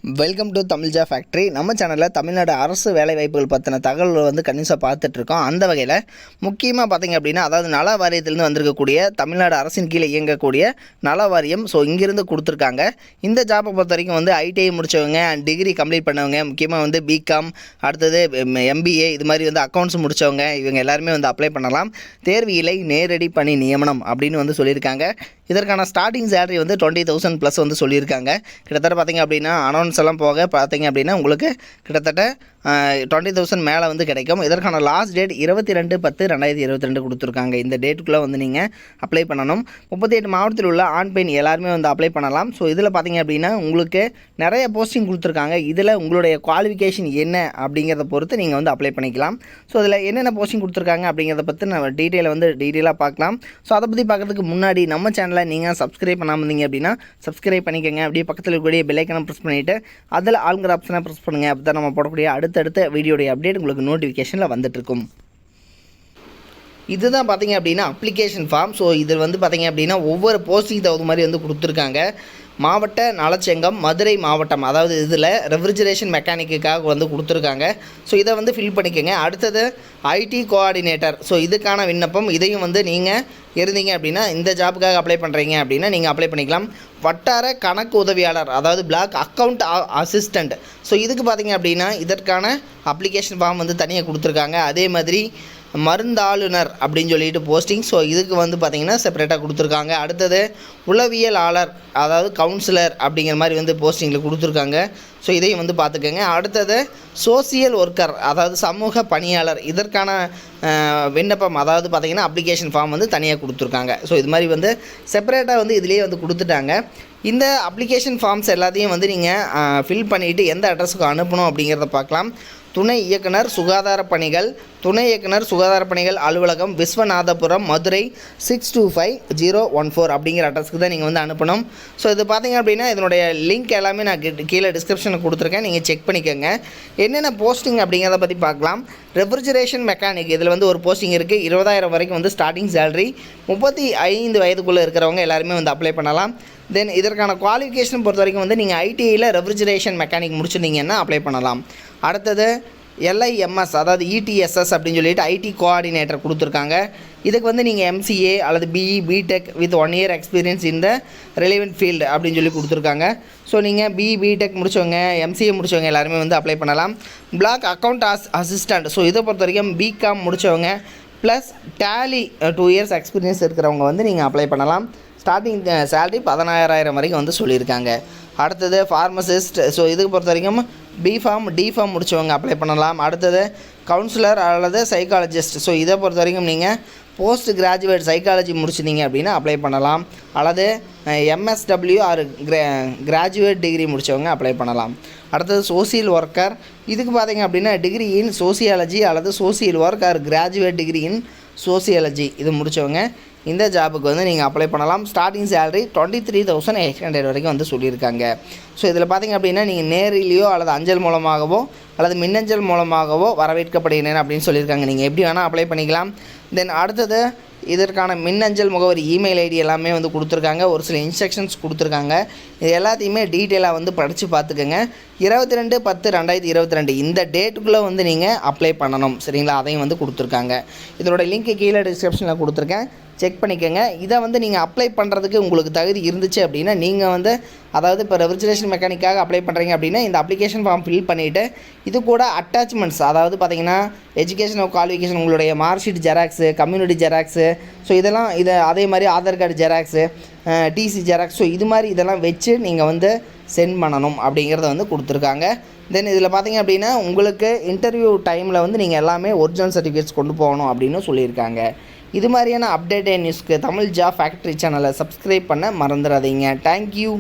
Welcome to Tamil Jha factory. நம்ம சேனலில் தமிழ்நாடு அரசு வேலைவாய்ப்புகள் பற்றின தகவல்கள் வந்து கண்டிப்பாக பார்த்துட்ருக்கோம். அந்த வகையில் முக்கியமாக பார்த்திங்க அப்படின்னா, அதாவது நல வாரியத்திலேருந்து வந்திருக்கக்கூடிய தமிழ்நாடு அரசின் கீழே இயங்கக்கூடிய நல வாரியம். ஸோ இங்கேருந்து கொடுத்துருக்காங்க. இந்த ஜாப்பை பொறுத்த வரைக்கும் வந்து ஐடிஐ முடித்தவங்க, டிகிரி கம்ப்ளீட் பண்ணவங்க, முக்கியமாக வந்து பிகாம், அடுத்தது எம்பிஏ, இது மாதிரி வந்து அக்கௌண்ட்ஸ் முடித்தவங்க, இவங்க எல்லாருமே வந்து அப்ளை பண்ணலாம். தேர்வு இலை நேரடி பணி நியமனம் அப்படின்னு வந்து சொல்லியிருக்காங்க. இதற்கான ஸ்டார்டிங் சேலரி வந்து 20,000 ப்ளஸ் வந்து சொல்லியிருக்காங்க. கிட்டத்தட்ட பார்த்திங்க அப்படின்னா அனௌன்ஸ் எல்லாம் போக பார்த்திங்க அப்படின்னா உங்களுக்கு கிட்டத்தட்ட 20,000 மேலே வந்து கிடைக்கும். இதற்கான லாஸ்ட் டேட் 22/10/2022 கொடுத்துருக்காங்க. இந்த டேட்டுக்குள்ளே வந்து நீங்கள் அப்ளை பண்ணணும். 38 மாவட்டத்தில் உள்ள ஆண் பெண் எல்லாருமே வந்து அப்ளை பண்ணலாம். ஸோ இதில் பார்த்திங்க அப்படின்னா உங்களுக்கு நிறைய போஸ்டிங் கொடுத்துருக்காங்க. இதில் உங்களுடைய குவாலிஃபிகேஷன் என்ன அப்படிங்கிறத பொறுத்து நீங்கள் வந்து அப்ளை பண்ணிக்கலாம். ஸோ இதில் என்னென்ன போஸ்டிங் கொடுத்துருக்காங்க அப்படிங்கிறத பற்றி நம்ம டீட்டெயிலாக பார்க்கலாம். ஸோ அதை பற்றி பார்க்குறதுக்கு முன்னாடி நம்ம சேனலில் நீங்கள் சப்ஸ்கிரைப் பண்ணாமல் இருந்தீங்க அப்படின்னா சப்ஸ்கிரைப் பண்ணிக்கோங்க. அப்படியே பக்கத்தில் இருக்கக்கூடிய பெல் ஐக்கனை ப்ரெஸ் பண்ணிவிட்டு அதில் ஆளுங்கிற ஆப்ஷனை ப்ரெஸ் பண்ணுங்கள். அப்போ தான் நம்ம போடக்கூடிய அடுத்த வீடியோடைய அப்டேட் உங்களுக்கு நோட்டிஃபிகேஷனில் வந்துட்டுருக்கும். இதுதான் பார்த்திங்க அப்படின்னா அப்ளிகேஷன் ஃபார்ம். ஸோ இதில் வந்து பார்த்திங்க அப்படின்னா ஒவ்வொரு போஸ்டிங் தகுந்த மாதிரி வந்து கொடுத்துருக்காங்க. மாவட்ட நலச்சங்கம் மதுரை மாவட்டம், அதாவது இதில் ரெஃப்ரிஜரேஷன் மெக்கானிக்குக்காக வந்து கொடுத்துருக்காங்க. ஸோ இதை வந்து ஃபில் பண்ணிக்கோங்க. அடுத்தது ஐடி கோஆர்டினேட்டர். ஸோ இதுக்கான விண்ணப்பம், இதையும் வந்து நீங்கள் இருந்தீங்க அப்படின்னா இந்த ஜாப்புக்காக அப்ளை பண்ணுறீங்க அப்படின்னா நீங்கள் அப்ளை பண்ணிக்கலாம். வட்டார கணக்கு உதவியாளர், அதாவது பிளாக் அக்கவுண்ட் அசிஸ்டண்ட். ஸோ இதுக்கு பார்த்திங்க அப்படின்னா இதற்கான அப்ளிகேஷன் ஃபார்ம் வந்து தனியாக கொடுத்துருக்காங்க. அதே மாதிரி மருந்தாளுநர் அப்படின்னு சொல்லிட்டு போஸ்டிங். ஸோ இதுக்கு வந்து பார்த்திங்கன்னா செப்பரேட்டாக கொடுத்துருக்காங்க. அடுத்தது உளவியலாளர், அதாவது கவுன்சிலர் அப்படிங்கிற மாதிரி வந்து போஸ்டிங்கில் கொடுத்துருக்காங்க. ஸோ இதையும் வந்து பார்த்துக்கோங்க. அடுத்தது சோசியல் ஒர்க்கர், அதாவது சமூக பணியாளர். இதற்கான விண்ணப்பம், அதாவது பார்த்திங்கன்னா அப்ளிகேஷன் ஃபார்ம் வந்து தனியாக கொடுத்துருக்காங்க. ஸோ இது மாதிரி வந்து செப்பரேட்டாக வந்து இதிலேயே வந்து கொடுத்துட்டாங்க. இந்த அப்ளிகேஷன் ஃபார்ம்ஸ் எல்லாத்தையும் வந்து நீங்கள் ஃபில் பண்ணிவிட்டு எந்த அட்ரஸுக்கு அனுப்பணும் அப்படிங்கிறத பார்க்கலாம். துணை இயக்குனர் சுகாதார பணிகள், துணை இயக்குனர் சுகாதார பணிகள் அலுவலகம், விஸ்வநாதபுரம், மதுரை 625014 அப்படிங்கிற அட்ரஸ்க்கு தான் நீங்கள் வந்து அனுப்பணும். ஸோ இது பார்த்திங்க அப்படின்னா இதனுடைய லிங்க் எல்லாமே நான் கீழே டிஸ்கிரிப்ஷனில் கொடுத்துருக்கேன், நீங்கள் செக் பண்ணிக்கோங்க. என்னென்ன போஸ்டிங் அப்படிங்கிறத பற்றி பார்க்கலாம். ரெஃப்ரிஜரேஷன் மெக்கானிக், இதில் வந்து ஒரு போஸ்டிங் இருக்குது. 20,000 வரைக்கும் வந்து ஸ்டார்டிங் சேலரி. 35 வயதுக்குள்ளே இருக்கிறவங்க எல்லாருமே வந்து அப்ளை பண்ணலாம். தென் இதற்கான குவாலிஃபிகேஷன் பொறுத்த வரைக்கும் வந்து நீங்கள் ஐடிஐயில் ரெஃப்ரிஜரேஷன் மெக்கானிக் முடிச்சிருந்தீங்கன்னா அப்ளை பண்ணலாம். அடுத்தது LIMS, அதாவது ETSS அப்படின்னு சொல்லிட்டு ஐடி கோஆர்டினேட்டர் கொடுத்துருக்காங்க. இதுக்கு வந்து நீங்கள் MCA அல்லது BE BTech with 1 year experience இந்த ரெலிவெண்ட் ஃபீல்டு அப்படின்னு சொல்லி கொடுத்துருக்காங்க. ஸோ நீங்கள் BE BTech முடித்தவங்க, MCA முடித்தவங்க எல்லாருமே வந்து அப்ளை பண்ணலாம். Black account assistant. ஸோ இதை பொறுத்த வரைக்கும் பிகாம் முடித்தவங்க ப்ளஸ் டேலி 2 years எக்ஸ்பீரியன்ஸ் இருக்கிறவங்க வந்து நீங்கள் அப்ளை பண்ணலாம். ஸ்டார்டிங் சேலரி 16,000 வரைக்கும் வந்து சொல்லியிருக்காங்க. அடுத்தது ஃபார்மசிஸ்ட். ஸோ இதுக்கு பொறுத்த வரைக்கும் பிஃபார்ம் டிஃபார்ம் முடித்தவங்க அப்ளை பண்ணலாம். அடுத்தது கவுன்சிலர் அல்லது சைக்காலஜிஸ்ட். ஸோ இதை பொறுத்த வரைக்கும் நீங்கள் போஸ்ட் கிராஜுவேட் சைக்காலஜி முடிச்சிட்டிங்க அப்படின்னா அப்ளை பண்ணலாம். அல்லது MSW ஆர் கிராஜுவேட் டிகிரி முடித்தவங்க அப்ளை பண்ணலாம். அடுத்தது சோசியல் ஒர்க்கர். இதுக்கு பார்த்திங்க அப்படின்னா டிகிரி இன் சோசியாலஜி அல்லது social work or graduate degree in sociology இது முடித்தவங்க இந்த ஜாபுக்கு வந்து நீங்கள் அப்ளை பண்ணலாம். ஸ்டார்டிங் சேலரி 23,800 வரைக்கும் வந்து சொல்லியிருக்காங்க. ஸோ இதில் பார்த்திங்க அப்படின்னா நீங்கள் நேரிலேயோ அல்லது அஞ்சல் மூலமாகவோ அல்லது மின்னஞ்சல் மூலமாகவோ வரவேற்கப்படுகிறேன் அப்படின்னு சொல்லியிருக்காங்க. நீங்கள் எப்படி வேணால் அப்ளை பண்ணிக்கலாம். தென் அடுத்தது இதற்கான மின்னஞ்சல் முகவரி, இமெயில் ஐடி எல்லாமே வந்து கொடுத்துருக்காங்க. ஒரு சில இன்ஸ்ட்ரக்ஷன்ஸ் கொடுத்துருக்காங்க. இது எல்லாத்தையுமே டீட்டெயிலாக வந்து படித்து பார்த்துக்கோங்க. 22/10/2022 இந்த டேட்டுக்குள்ளே வந்து நீங்கள் அப்ளை பண்ணணும், சரிங்களா? அதையும் வந்து கொடுத்துருக்காங்க. இதோட லிங்க்கு கீழே டிஸ்கிரிப்ஷனில் கொடுத்துருக்கேன், செக் பண்ணிக்கோங்க. இதை வந்து நீங்கள் அப்ளை பண்ணுறதுக்கு உங்களுக்கு தகுதி இருந்துச்சு அப்படின்னா நீங்கள் வந்து, அதாவது இப்போ ரெஃப்ரிஜரேஷன் மெக்கானிக்காக அப்ளை பண்ணுறீங்க அப்படின்னா இந்த அப்ளிகேஷன் ஃபார்ம் ஃபில் பண்ணிவிட்டு இது கூட அட்டாச்மெண்ட்ஸ், அதாவது பார்த்திங்கன்னா எஜுகேஷன் குவாலிஃபிகேஷன், உங்களுடைய mark sheet xerox, community xerox, so இதெல்லாம் அதே மாதிரி Aadhaar card xerox, TC xerox, so இது மாதிரி இதெல்லாம் வச்சு நீங்கள் வந்து சென்ட் பண்ணணும் அப்படிங்கிறத வந்து கொடுத்துருக்காங்க. தென் இதில் பார்த்திங்க அப்படின்னா உங்களுக்கு இன்டர்வியூ டைமில் வந்து நீங்கள் எல்லாமே ஒரிஜினல் சர்டிஃபிகேட்ஸ் கொண்டு போகணும் அப்படின்னு சொல்லியிருக்காங்க. இது மாதிரியான அப்டேட்டட் நியூஸ்க்கு தமிழ் ஜா ஃபேக்ட்ரி சேனலை சப்ஸ்கிரைப் பண்ண மறந்துடாதீங்க. தேங்க்யூ.